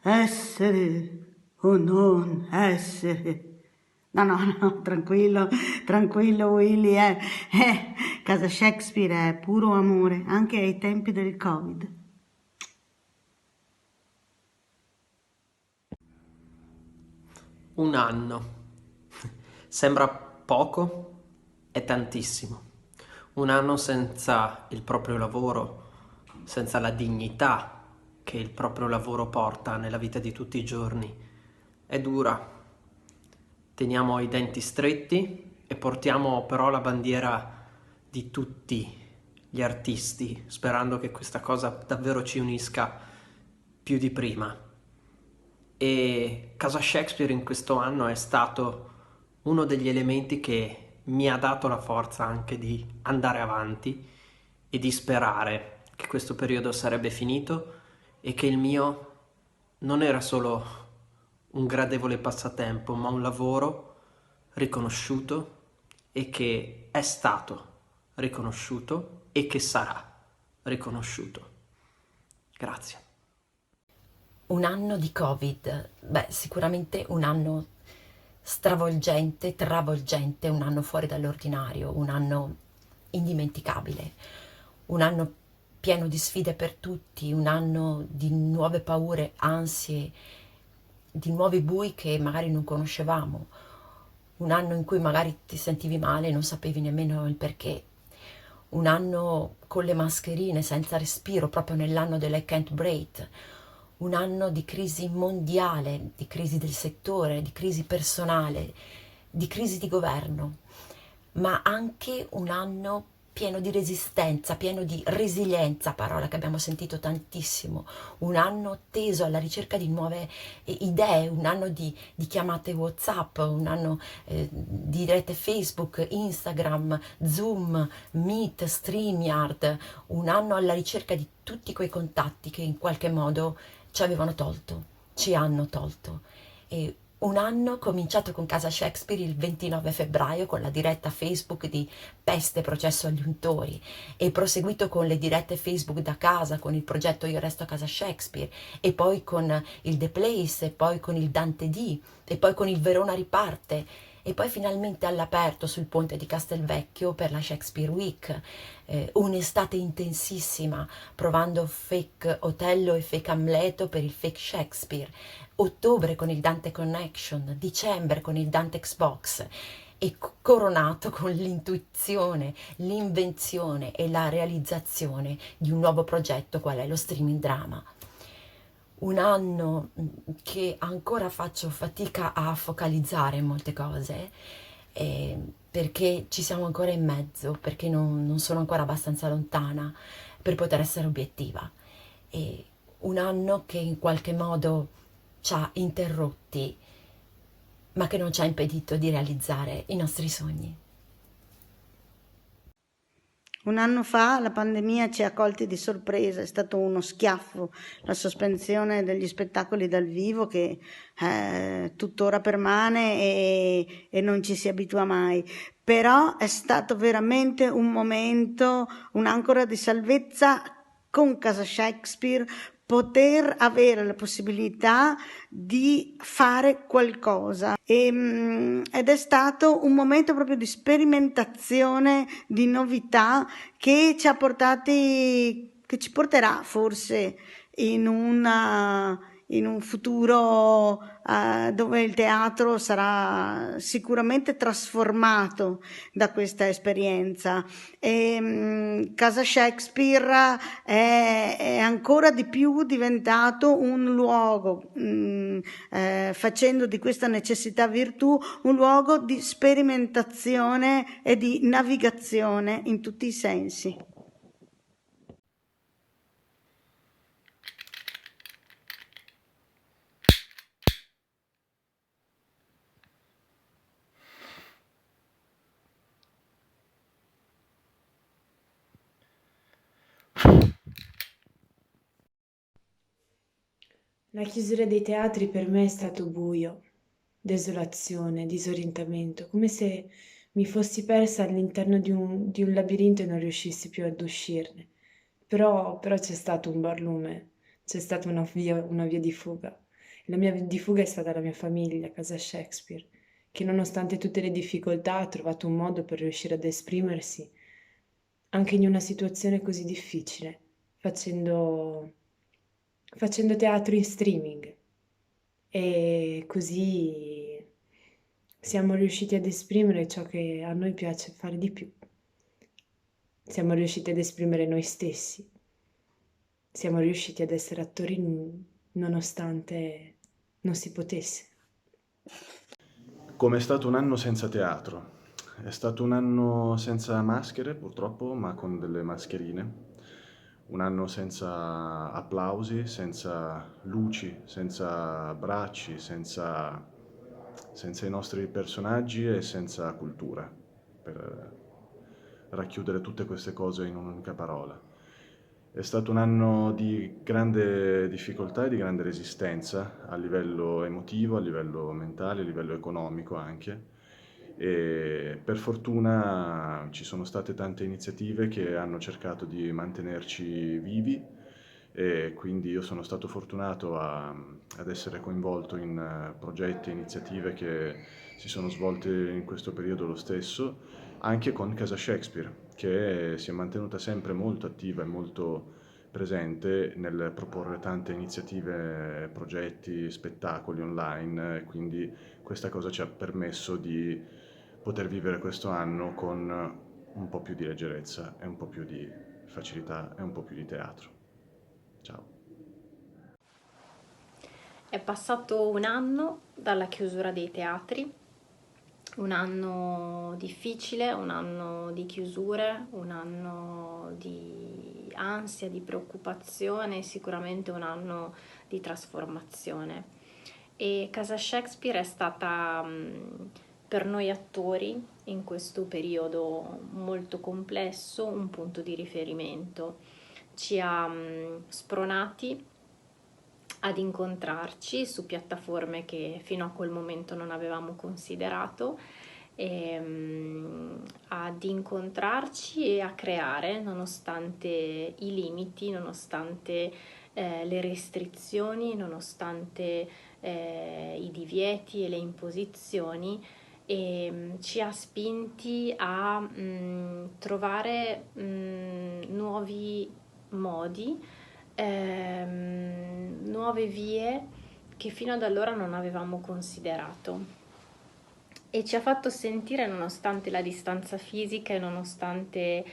essere o non essere. No, no, no, tranquillo, tranquillo Willy, Casa Shakespeare è puro amore, anche ai tempi del Covid. Un anno. Sembra poco, è tantissimo. Un anno senza il proprio lavoro, senza la dignità che il proprio lavoro porta nella vita di tutti i giorni. È dura. Teniamo i denti stretti e portiamo però la bandiera di tutti gli artisti, sperando che questa cosa davvero ci unisca più di prima. E Casa Shakespeare in questo anno è stato uno degli elementi che mi ha dato la forza anche di andare avanti e di sperare che questo periodo sarebbe finito e che il mio non era solo un gradevole passatempo, ma un lavoro riconosciuto e che è stato riconosciuto e che sarà riconosciuto. Grazie. Un anno di Covid, beh, sicuramente un anno stravolgente, travolgente, un anno fuori dall'ordinario, un anno indimenticabile, un anno pieno di sfide per tutti, un anno di nuove paure, ansie, di nuovi bui che magari non conoscevamo, un anno in cui magari ti sentivi male e non sapevi nemmeno il perché, un anno con le mascherine, senza respiro, proprio nell'anno delle Can't Breathe, un anno di crisi mondiale, di crisi del settore, di crisi personale, di crisi di governo, ma anche un anno pieno di resistenza, pieno di resilienza, parola che abbiamo sentito tantissimo, un anno teso alla ricerca di nuove idee, un anno di chiamate WhatsApp, un anno di rete Facebook, Instagram, Zoom, Meet, StreamYard, un anno alla ricerca di tutti quei contatti che in qualche modo ci avevano tolto, ci hanno tolto. E un anno cominciato con Casa Shakespeare il 29 febbraio con la diretta Facebook di Peste processo agli untori e proseguito con le dirette Facebook da casa con il progetto Io resto a Casa Shakespeare e poi con il The Place e poi con il Dante D e poi con il Verona riparte e poi finalmente all'aperto sul ponte di Castelvecchio per la Shakespeare Week, un'estate intensissima provando fake Otello e fake Amleto per il fake Shakespeare, ottobre con il Dante Connection, dicembre con il Dante Xbox e coronato con l'intuizione, l'invenzione e la realizzazione di un nuovo progetto qual è lo streaming drama. Un anno che ancora faccio fatica a focalizzare molte cose perché ci siamo ancora in mezzo, perché non sono ancora abbastanza lontana per poter essere obiettiva. E un anno che in qualche modo ci ha interrotti, ma che non ci ha impedito di realizzare i nostri sogni. Un anno fa la pandemia ci ha colti di sorpresa, è stato uno schiaffo la sospensione degli spettacoli dal vivo che tuttora permane e non ci si abitua mai. Però è stato veramente un momento, un'ancora di salvezza con Casa Shakespeare, poter avere la possibilità di fare qualcosa ed è stato un momento proprio di sperimentazione, di novità che ci ha portati, che ci porterà forse in in un futuro dove il teatro sarà sicuramente trasformato da questa esperienza. Casa Shakespeare è ancora di più diventato un luogo, facendo di questa necessità virtù, un luogo di sperimentazione e di navigazione in tutti i sensi. La chiusura dei teatri per me è stato buio, desolazione, disorientamento, come se mi fossi persa all'interno di un labirinto e non riuscissi più ad uscirne. Però c'è stato un barlume, c'è stata una via di fuga. La mia di fuga è stata la mia famiglia, Casa Shakespeare, che nonostante tutte le difficoltà ha trovato un modo per riuscire ad esprimersi anche in una situazione così difficile, facendo teatro in streaming. E così siamo riusciti ad esprimere ciò che a noi piace fare di più. Siamo riusciti ad esprimere noi stessi. Siamo riusciti ad essere attori nonostante non si potesse. Come è stato un anno senza teatro. È stato un anno senza maschere, purtroppo, ma con delle mascherine. Un anno senza applausi, senza luci, senza bracci, senza i nostri personaggi e senza cultura, per racchiudere tutte queste cose in un'unica parola. È stato un anno di grande difficoltà e di grande resistenza a livello emotivo, a livello mentale, a livello economico anche. E per fortuna ci sono state tante iniziative che hanno cercato di mantenerci vivi e quindi io sono stato fortunato ad essere coinvolto in progetti e iniziative che si sono svolte in questo periodo lo stesso, anche con Casa Shakespeare, che si è mantenuta sempre molto attiva e molto presente nel proporre tante iniziative, progetti, spettacoli online, e quindi questa cosa ci ha permesso di poter vivere questo anno con un po' più di leggerezza e un po' più di facilità e un po' più di teatro. Ciao. È passato un anno dalla chiusura dei teatri, un anno difficile, un anno di chiusure, un anno di ansia, di preoccupazione, sicuramente un anno di trasformazione. E Casa Shakespeare è stata per noi attori in questo periodo molto complesso un punto di riferimento. Ci ha spronati ad incontrarci su piattaforme che fino a quel momento non avevamo considerato, ad incontrarci e a creare nonostante i limiti, nonostante le restrizioni, nonostante i divieti e le imposizioni, e ci ha spinti a trovare nuovi modi, nuove vie che fino ad allora non avevamo considerato, e ci ha fatto sentire, nonostante la distanza fisica e nonostante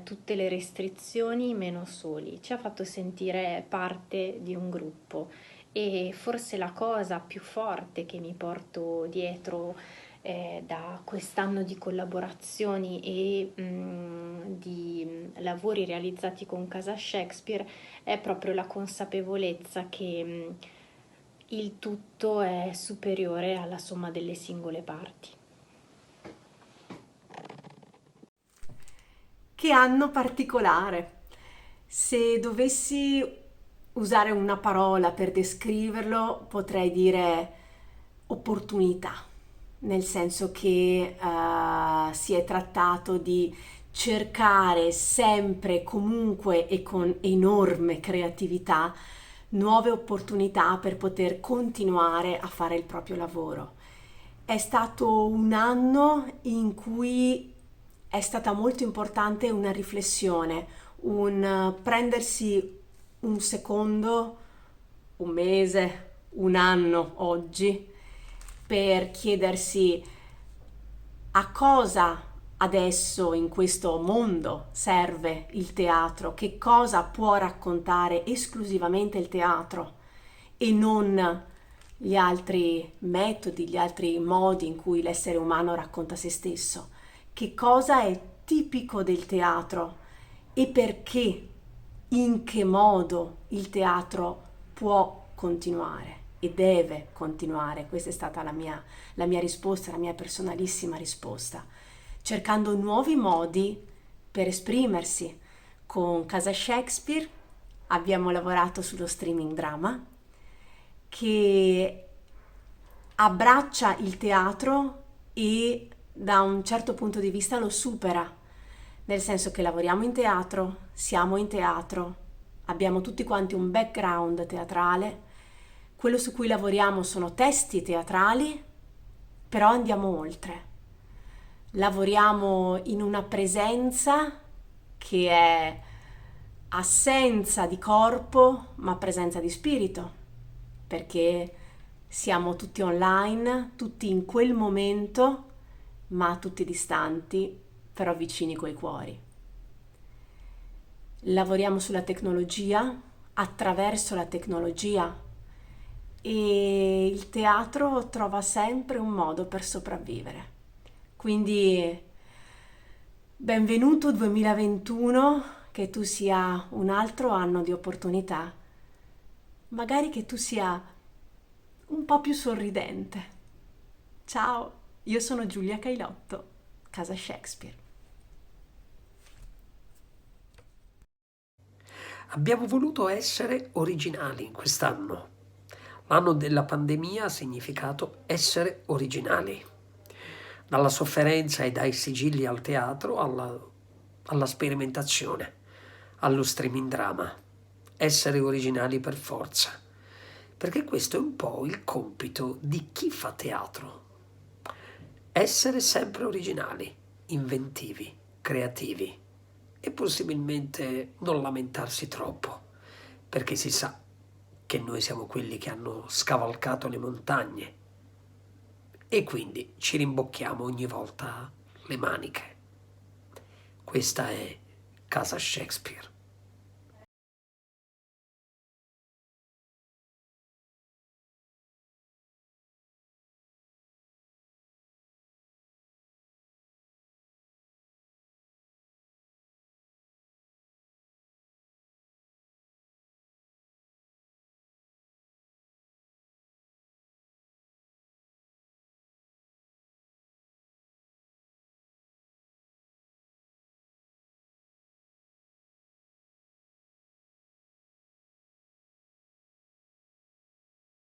tutte le restrizioni, meno soli. Ci ha fatto sentire parte di un gruppo, e forse la cosa più forte che mi porto dietro da quest'anno di collaborazioni e di lavori realizzati con Casa Shakespeare è proprio la consapevolezza che il tutto è superiore alla somma delle singole parti. Che anno particolare! Se dovessi usare una parola per descriverlo, potrei dire opportunità, nel senso che si è trattato di cercare sempre, comunque e con enorme creatività nuove opportunità per poter continuare a fare il proprio lavoro. È stato un anno in cui è stata molto importante una riflessione, un prendersi un secondo, un mese, un anno oggi per chiedersi a cosa adesso in questo mondo serve il teatro, che cosa può raccontare esclusivamente il teatro e non gli altri metodi, gli altri modi in cui l'essere umano racconta se stesso. Che cosa è tipico del teatro e perché, in che modo il teatro può continuare e deve continuare. Questa è stata la mia risposta, la mia personalissima risposta, cercando nuovi modi per esprimersi. Con Casa Shakespeare abbiamo lavorato sullo streaming drama che abbraccia il teatro e da un certo punto di vista lo supera, nel senso che lavoriamo in teatro, siamo in teatro, abbiamo tutti quanti un background teatrale, quello su cui lavoriamo sono testi teatrali, però andiamo oltre. Lavoriamo in una presenza che è assenza di corpo, ma presenza di spirito, perché siamo tutti online, tutti in quel momento, ma tutti distanti, però vicini coi cuori. Lavoriamo sulla tecnologia, attraverso la tecnologia, e il teatro trova sempre un modo per sopravvivere. Quindi benvenuto 2021, che tu sia un altro anno di opportunità, magari che tu sia un po' più sorridente. Ciao, io sono Giulia Cailotto, Casa Shakespeare. Abbiamo voluto essere originali quest'anno. L'anno della pandemia ha significato essere originali. Dalla sofferenza e dai sigilli al teatro alla sperimentazione, allo streaming drama. Essere originali per forza. Perché questo è un po' il compito di chi fa teatro. Essere sempre originali, inventivi, creativi e possibilmente non lamentarsi troppo, perché si sa che noi siamo quelli che hanno scavalcato le montagne e quindi ci rimbocchiamo ogni volta le maniche. Questa è Casa Shakespeare.